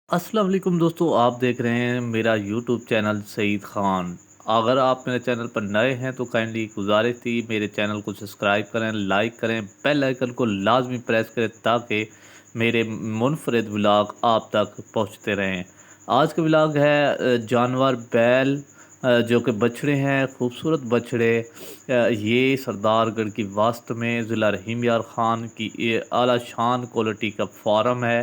अस्सलाम वालेकुम दोस्तों, आप देख रहे हैं मेरा यूट्यूब चैनल सईद ख़ान। अगर आप मेरे चैनल पर नए हैं तो काइंडली गुजारिश थी मेरे चैनल को सब्सक्राइब करें, लाइक करें, बेल आइकन को लाजमी प्रेस करें ताकि मेरे मुनफरद व्लॉग आप तक पहुंचते रहें। आज का व्लॉग है जानवर बैल जो कि बछड़े हैं, खूबसूरत बछड़े। ये सरदारगढ़ की वास्त में ज़िला रहीम यार ख़ान की ये आला शान क्वालिटी का फार्म है,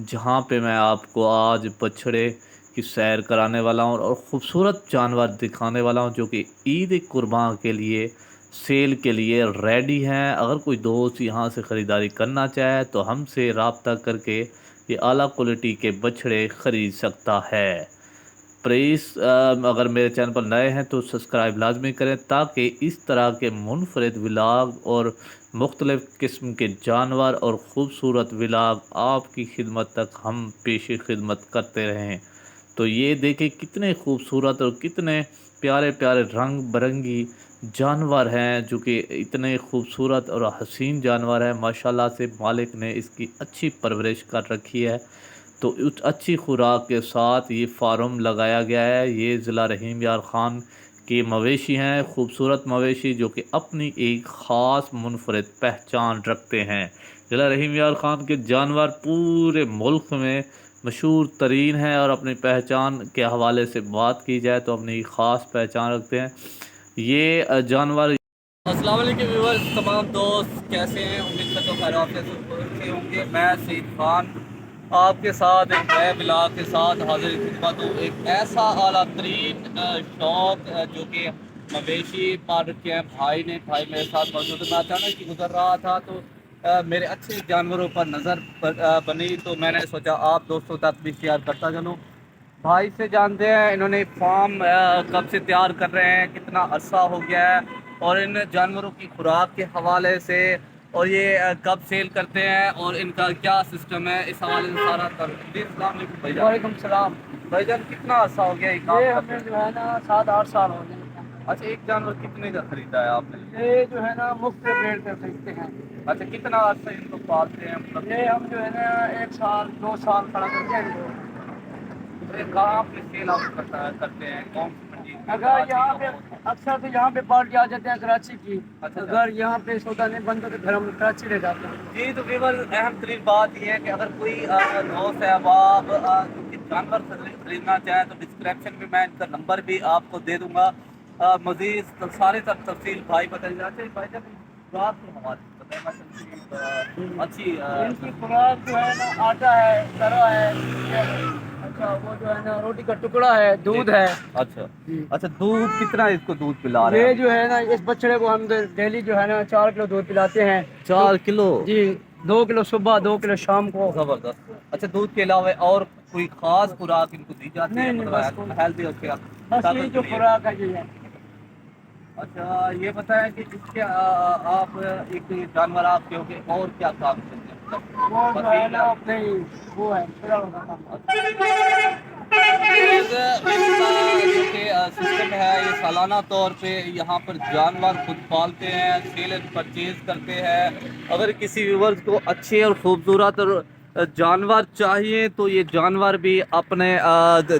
जहाँ पे मैं आपको आज बछड़े की सैर कराने वाला हूँ और ख़ूबसूरत जानवर दिखाने वाला हूँ जो कि ईद कुर्बान के लिए सेल के लिए रेडी हैं। अगर कोई दोस्त यहाँ से ख़रीदारी करना चाहे तो हमसे रब्ता करके ये आला क्वालिटी के बछड़े ख़रीद सकता है। प्लीज़ अगर मेरे चैनल पर नए हैं तो सब्सक्राइब लाजमी करें ताकि इस तरह के मुनफरद व्लॉग और मुख्तलिफ़ किस्म के जानवर और ख़ूबसूरत व्लॉग आपकी खिदमत तक हम पेश खिदमत करते रहें। तो ये देखें कितने खूबसूरत और कितने प्यारे प्यारे रंग बिरंगी जानवर हैं जो कि इतने खूबसूरत और हसीन जानवर हैं। माशाल्लाह से मालिक ने इसकी अच्छी परवरिश कर रखी है, तो उस अच्छी खुराक के साथ ये फार्म लगाया गया है। ये ज़िला रहीम यार ख़ान के मवेशी हैं, खूबसूरत मवेशी जो कि अपनी एक ख़ास मुनफरद पहचान रखते हैं। ज़िला रहीम यार ख़ान के जानवर पूरे मुल्क में मशहूर तरीन हैं और अपनी पहचान के हवाले से बात की जाए तो अपनी ख़ास पहचान रखते हैं ये जानवर। अस्सलाम वालेकुम व्यूअर्स, तमाम दोस्त कैसे हैं? उम्मीद करता हूँ खैर आप से होंगे। मैं सईद खान आपके साथ एक नए ब्लॉग के साथ हाजिर खिदमत हूँ। एक ऐसा आला तरीन शौक जो कि मवेशी पाल रखे हैं भाई मेरे साथ मौजूद है। मैं अचानक ही गुजर रहा था तो मेरे अच्छे जानवरों पर नज़र बनी, तो मैंने सोचा आप दोस्तों तक भी शेयर करता चलूँ। भाई से जानते हैं इन्होंने फार्म कब से तैयार कर रहे हैं, कितना अरसा हो गया है, और इन जानवरों की खुराक के हवाले से और ये कब सेल करते हैं और इनका क्या सिस्टम है, इस हवाले से सारा जी। अस्सलाम वालेकुम भाईजान। वालेकुम सलाम। भाईजान कितना अरसा हो गया ये काम ये करते हमें हैं? जो है ना 7-8 साल हो गए। अच्छा, एक जानवर कितने का खरीदा है आपने? ये जो है ना मुफ्त रेट पे खरीदते हैं। अच्छा, कितना अरसा इनको पालते हैं मतलब? ये हम जो है ना 1 साल 2 साल खड़ा करते हैं इनको। ये कहाँ पे सेल आउट करते हैं, कौन सी मंडी में? अगर यहाँ पे अक्सर तो यहाँ पे पार्टी आ जाते हैं कराची की। अच्छा। अगर यहाँ पे सौदा नहीं बनता तो फिर हम कराची ले जाते हैं। जी, तो केवल अहम तरीन बात यह है कि अगर कोई दोस्त है अहबाब जानवर खरीदना चाहे तो डिस्क्रिप्शन में मैं इनका नंबर भी आपको दे दूंगा। मज़ीद सारे तफसील भाई बताइए। अच्छा भाई जब रात के हवाले से बताएं, मतलब अच्छी इनकी खुराक जो है ना आटा है, तरा है, अच्छा वो जो है ना रोटी का टुकड़ा है, दूध है। अच्छा। जी। अच्छा, दूध कितना इसको दूध पिला रहे ये हैं? जो है ना इस बछड़े को हम डेली जो है ना 4 किलो दूध पिलाते हैं। 4 किलो? जी, 2 किलो सुबह, 2 किलो शाम को। जबरदस्त। अच्छा, दूध के अलावा और कोई खास खुराक इनको दी जाती है, नहीं नहीं, बस मतलब हेल्दी और क्या बस यही ताकत जो के लिए? खुराक है ये है। अच्छा, ये बताएं कि इसके आप एक जानवर आपके हो गए और क्या काम करते हैं, मतलब वो जो है ना बकरी अपने वो है फिलहाल का काम। इसका जो कि सिस्टम है, ये सालाना तौर पे यहाँ पर जानवर खुद पालते हैं, सेल एंड परचेज करते हैं। अगर किसी व्यूवर्स को अच्छे और खूबसूरत और जानवर चाहिए तो ये जानवर भी अपने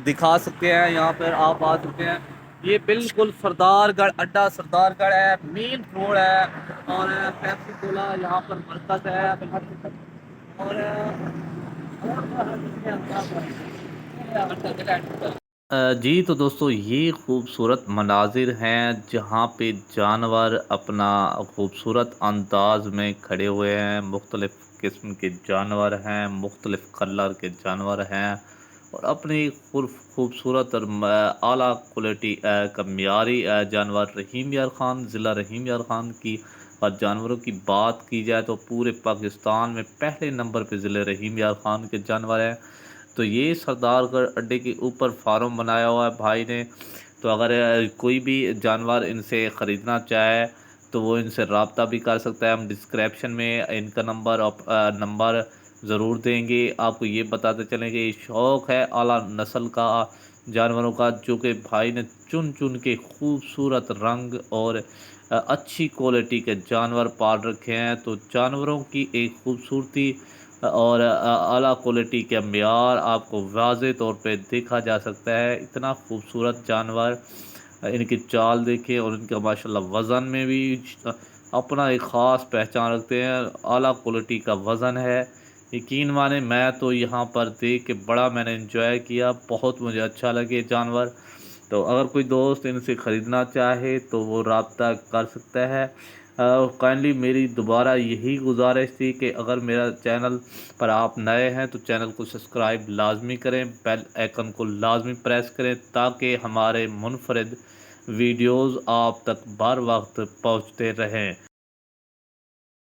दिखा सकते हैं, यहाँ पर आप आ सकते हैं। ये बिल्कुल सरदारगढ़ अड्डा सरदारगढ़ है, मेन रोड है, और पेप्सी कोला यहाँ पर मरकज है। और जी, तो दोस्तों ये खूबसूरत मनाजिर हैं जहाँ पे जानवर अपना खूबसूरत अंदाज में खड़े हुए हैं। मुख्तलिफ़ किस्म के जानवर हैं, मुख्तलिफ़ कलर के जानवर हैं, और अपनी खूबसूरत और आला क्वालिटी का मियारी जानवर रहीम यार ख़ान, ज़िला रहीम यार ख़ान की और जानवरों की बात की जाए तो पूरे पाकिस्तान में पहले नंबर पे ज़िले रहीम यार ख़ान के जानवर हैं। तो ये सरदारगढ़ अड्डे के ऊपर फार्म बनाया हुआ है भाई ने। तो अगर कोई भी जानवर इनसे ख़रीदना चाहे तो वो इनसे रब्ता भी कर सकता है। हम डिस्क्रिप्शन में इनका नंबर ज़रूर देंगे। आपको ये बताते चलें कि ये शौक़ है आला नस्ल का जानवरों का, जो कि भाई ने चुन चुन के खूबसूरत रंग और अच्छी क्वालिटी के जानवर पाल रखे हैं। तो जानवरों की एक खूबसूरती اور اعلیٰ کوالٹی کے معیار آپ کو واضح طور پہ دیکھا جا سکتا ہے۔ اتنا خوبصورت جانور، ان کی چال دیکھیں اور ان کا ماشاءاللہ وزن میں بھی اپنا ایک خاص پہچان رکھتے ہیں، اعلیٰ کوالٹی کا وزن ہے۔ یقین مانیں میں تو یہاں پر دیکھ کے بڑا میں نے انجوائے کیا، بہت مجھے اچھا لگے جانور۔ تو اگر کوئی دوست ان سے خریدنا چاہے تو وہ رابطہ کر سکتا ہے۔ کائنڈلی میری دوبارہ یہی گزارش تھی کہ اگر میرا چینل پر آپ نئے ہیں تو چینل کو سبسکرائب لازمی کریں، بیل آئیکن کو لازمی پریس کریں تاکہ ہمارے منفرد ویڈیوز آپ تک بر وقت پہنچتے رہیں۔